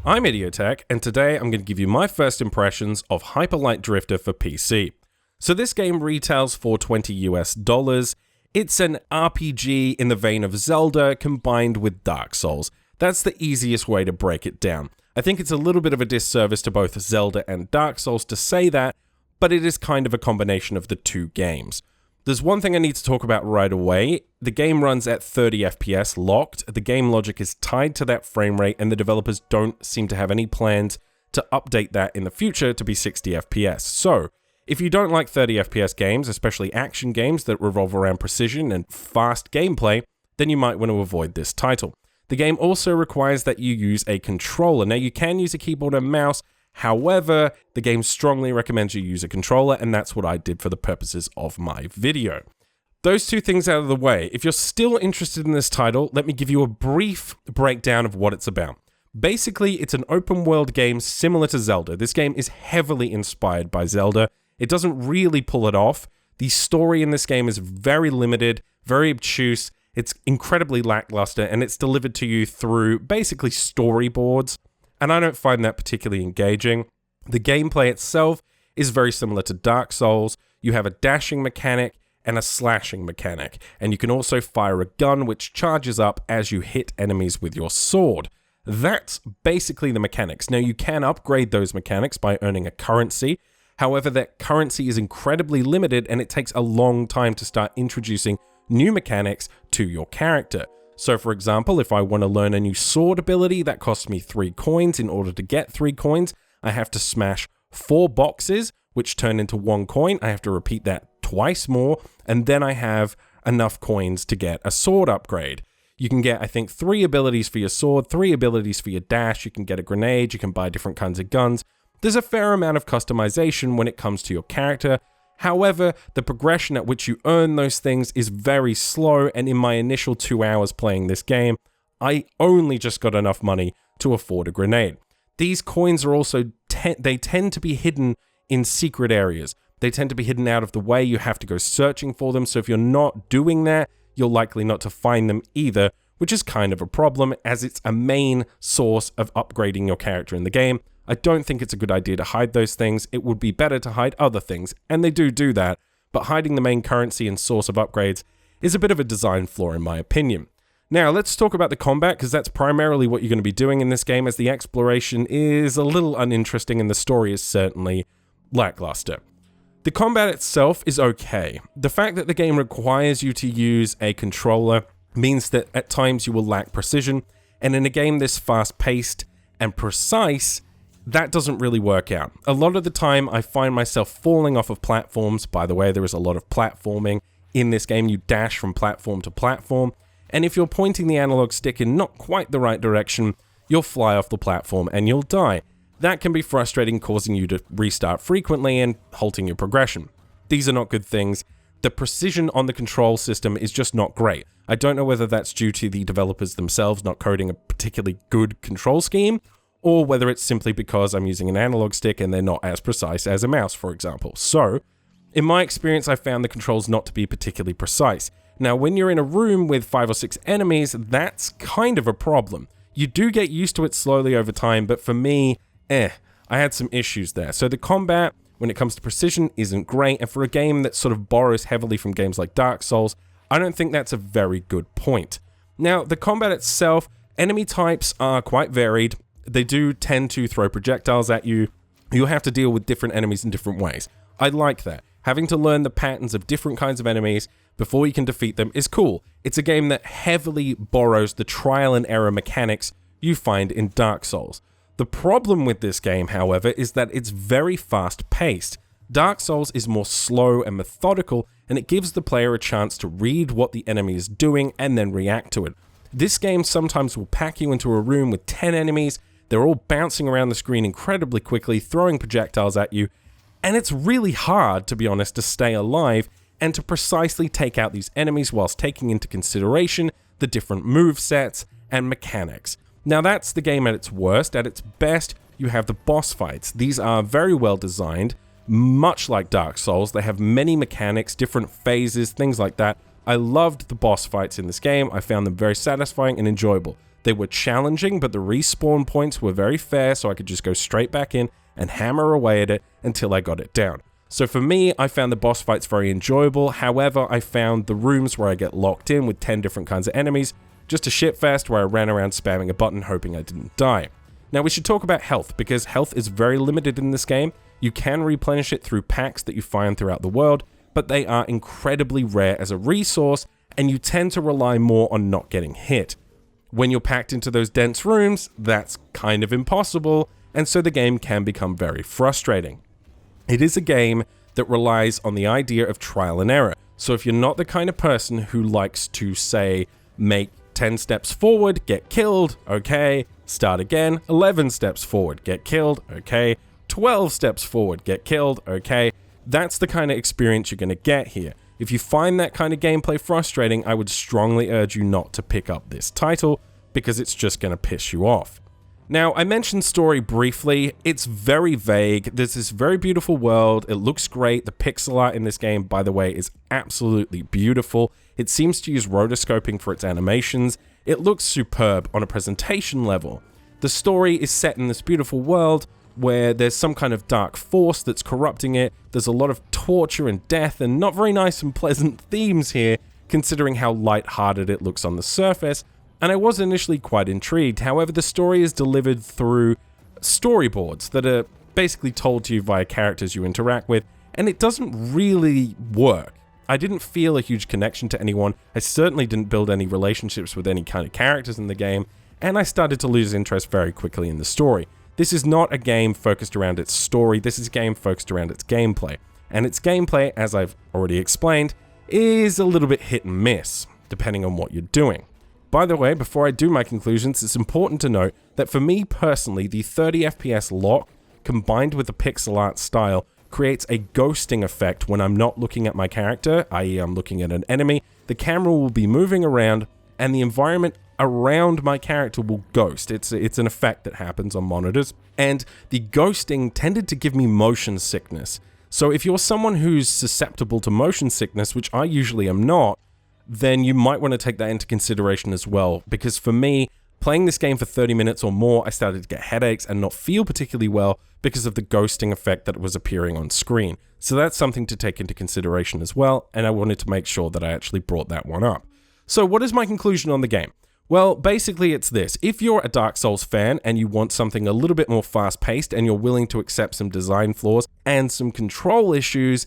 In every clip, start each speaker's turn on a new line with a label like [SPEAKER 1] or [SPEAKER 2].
[SPEAKER 1] I'm Idiotech, and today I'm going to give you my first impressions of Hyper Light Drifter for PC. So this game retails for $20 US. It's an RPG in the vein of Zelda combined with Dark Souls. That's the easiest way to break it down. I think it's a little bit of a disservice to both Zelda and Dark Souls to say that, but it is kind of a combination of the two games. There's one thing I need to talk about right away. The game runs at 30 FPS locked. The game logic is tied to that frame rate, and the developers don't seem to have any plans to update that in the future to be 60 FPS. So, if you don't like 30 FPS games, especially action games that revolve around precision and fast gameplay, then you might want to avoid this title. The game also requires that you use a controller. Now, you can use a keyboard and mouse. However, the game strongly recommends you use a controller, and that's what I did for the purposes of my video. Those two things out of the way, if you're still interested in this title, let me give you a brief breakdown of what it's about. Basically, it's an open world game similar to Zelda. This game is heavily inspired by Zelda. It doesn't really pull it off. The story in this game is very limited, very obtuse. It's incredibly lackluster, and it's delivered to you through basically storyboards. And I don't find that particularly engaging. The gameplay itself is very similar to Dark Souls. You have a dashing mechanic and a slashing mechanic, and you can also fire a gun which charges up as you hit enemies with your sword. That's basically the mechanics. Now, you can upgrade those mechanics by earning a currency. However, that currency is incredibly limited, and it takes a long time to start introducing new mechanics to your character. So for example, if I want to learn a new sword ability, that costs me 3 coins. In order to get 3 coins, I have to smash 4 boxes, which turn into 1 coin. I have to repeat that twice more, and then I have enough coins to get a sword upgrade. You can get, I think, 3 abilities for your sword, 3 abilities for your dash, you can get a grenade, you can buy different kinds of guns. There's a fair amount of customization when it comes to your character. However, the progression at which you earn those things is very slow, and in my initial 2 hours playing this game, I only just got enough money to afford a grenade. These coins are also, they tend to be hidden in secret areas. They tend to be hidden out of the way. You have to go searching for them, so if you're not doing that, you're likely not to find them either, which is kind of a problem as it's a main source of upgrading your character in the game. I don't think it's a good idea to hide those things. It would be better to hide other things, and they do that, but hiding the main currency and source of upgrades is a bit of a design flaw in my opinion. Now, let's talk about the combat, because that's primarily what you're going to be doing in this game, as the exploration is a little uninteresting and the story is certainly lackluster. The combat itself is okay. The fact that the game requires you to use a controller means that at times you will lack precision, and in a game this fast-paced and precise, that doesn't really work out. A lot of the time, I find myself falling off of platforms. By the way, there is a lot of platforming in this game. You dash from platform to platform, and if you're pointing the analog stick in not quite the right direction, you'll fly off the platform and you'll die. That can be frustrating, causing you to restart frequently and halting your progression. These are not good things. The precision on the control system is just not great. I don't know whether that's due to the developers themselves not coding a particularly good control scheme, or whether it's simply because I'm using an analog stick and they're not as precise as a mouse, for example. So, in my experience, I found the controls not to be particularly precise. Now, when you're in a room with 5 or 6 enemies, that's kind of a problem. You do get used to it slowly over time, but for me, I had some issues there. So the combat, when it comes to precision, isn't great, and for a game that sort of borrows heavily from games like Dark Souls, I don't think that's a very good point. Now, the combat itself, enemy types are quite varied. They do tend to throw projectiles at you. You'll have to deal with different enemies in different ways. I like that. Having to learn the patterns of different kinds of enemies before you can defeat them is cool. It's a game that heavily borrows the trial and error mechanics you find in Dark Souls. The problem with this game, however, is that it's very fast-paced. Dark Souls is more slow and methodical, and it gives the player a chance to read what the enemy is doing and then react to it. This game sometimes will pack you into a room with 10 enemies. They're all bouncing around the screen incredibly quickly, throwing projectiles at you, and it's really hard, to be honest, to stay alive and to precisely take out these enemies whilst taking into consideration the different movesets and mechanics. Now, that's the game at its worst. At its best, you have the boss fights. These are very well designed, much like Dark Souls. They have many mechanics, different phases, things like that. I loved the boss fights in this game. I found them very satisfying and enjoyable. They were challenging, but the respawn points were very fair, so I could just go straight back in and hammer away at it until I got it down. So for me, I found the boss fights very enjoyable. However, I found the rooms where I get locked in with 10 different kinds of enemies just a shitfest where I ran around spamming a button hoping I didn't die. Now we should talk about health, because health is very limited in this game. You can replenish it through packs that you find throughout the world, but they are incredibly rare as a resource, and you tend to rely more on not getting hit. When you're packed into those dense rooms, that's kind of impossible, and so the game can become very frustrating. It is a game that relies on the idea of trial and error. So if you're not the kind of person who likes to, say, make 10 steps forward, get killed, okay, start again, 11 steps forward, get killed, okay, 12 steps forward, get killed, okay, that's the kind of experience you're going to get here. If you find that kind of gameplay frustrating, I would strongly urge you not to pick up this title, because it's just going to piss you off. Now, I mentioned story briefly. It's very vague. There's this very beautiful world. It looks great. The pixel art in this game, by the way, is absolutely beautiful. It seems to use rotoscoping for its animations. It looks superb on a presentation level. The story is set in this beautiful world where there's some kind of dark force that's corrupting it. There's a lot of torture and death and not very nice and pleasant themes here, considering how lighthearted it looks on the surface. And I was initially quite intrigued. However, the story is delivered through storyboards that are basically told to you via characters you interact with, and it doesn't really work. I didn't feel a huge connection to anyone. I certainly didn't build any relationships with any kind of characters in the game, and I started to lose interest very quickly in the story. This is not a game focused around its story. This is a game focused around its gameplay. And its gameplay, as I've already explained, is a little bit hit and miss, depending on what you're doing. By the way, before I do my conclusions, it's important to note that for me personally, the 30 FPS lock, combined with the pixel art style, creates a ghosting effect when I'm not looking at my character, i.e. I'm looking at an enemy. The camera will be moving around, and the environment around my character will ghost. It's an effect that happens on monitors, and the ghosting tended to give me motion sickness. So if you're someone who's susceptible to motion sickness, which I usually am not, then you might want to take that into consideration as well, because for me, playing this game for 30 minutes or more, I started to get headaches and not feel particularly well because of the ghosting effect that was appearing on screen. So that's something to take into consideration as well, and I wanted to make sure that I actually brought that one up. So what is my conclusion on the game? Well, basically it's this. If you're a Dark Souls fan and you want something a little bit more fast-paced and you're willing to accept some design flaws and some control issues,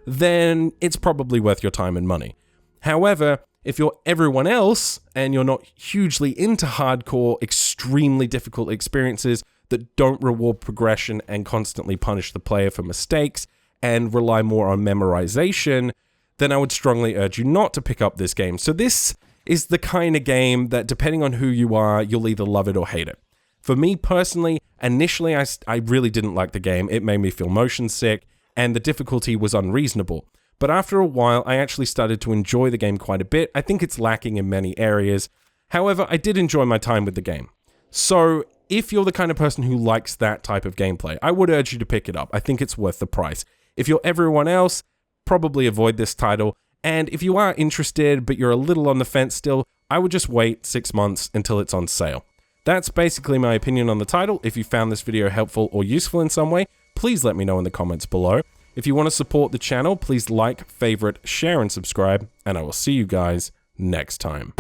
[SPEAKER 1] then it's probably worth your time and money. However, if you're everyone else and you're not hugely into hardcore, extremely difficult experiences that don't reward progression and constantly punish the player for mistakes and rely more on memorization, then I would strongly urge you not to pick up this game. So this is the kind of game that, depending on who you are, you'll either love it or hate it. For me personally, initially I really didn't like the game. It made me feel motion sick, and the difficulty was unreasonable. But after a while, I actually started to enjoy the game quite a bit. I think it's lacking in many areas. However, I did enjoy my time with the game. So if you're the kind of person who likes that type of gameplay, I would urge you to pick it up. I think it's worth the price. If you're everyone else, probably avoid this title. And if you are interested, but you're a little on the fence still, I would just wait 6 months until it's on sale. That's basically my opinion on the title. If you found this video helpful or useful in some way, please let me know in the comments below. If you want to support the channel, please like, favorite, share, and subscribe, and I will see you guys next time.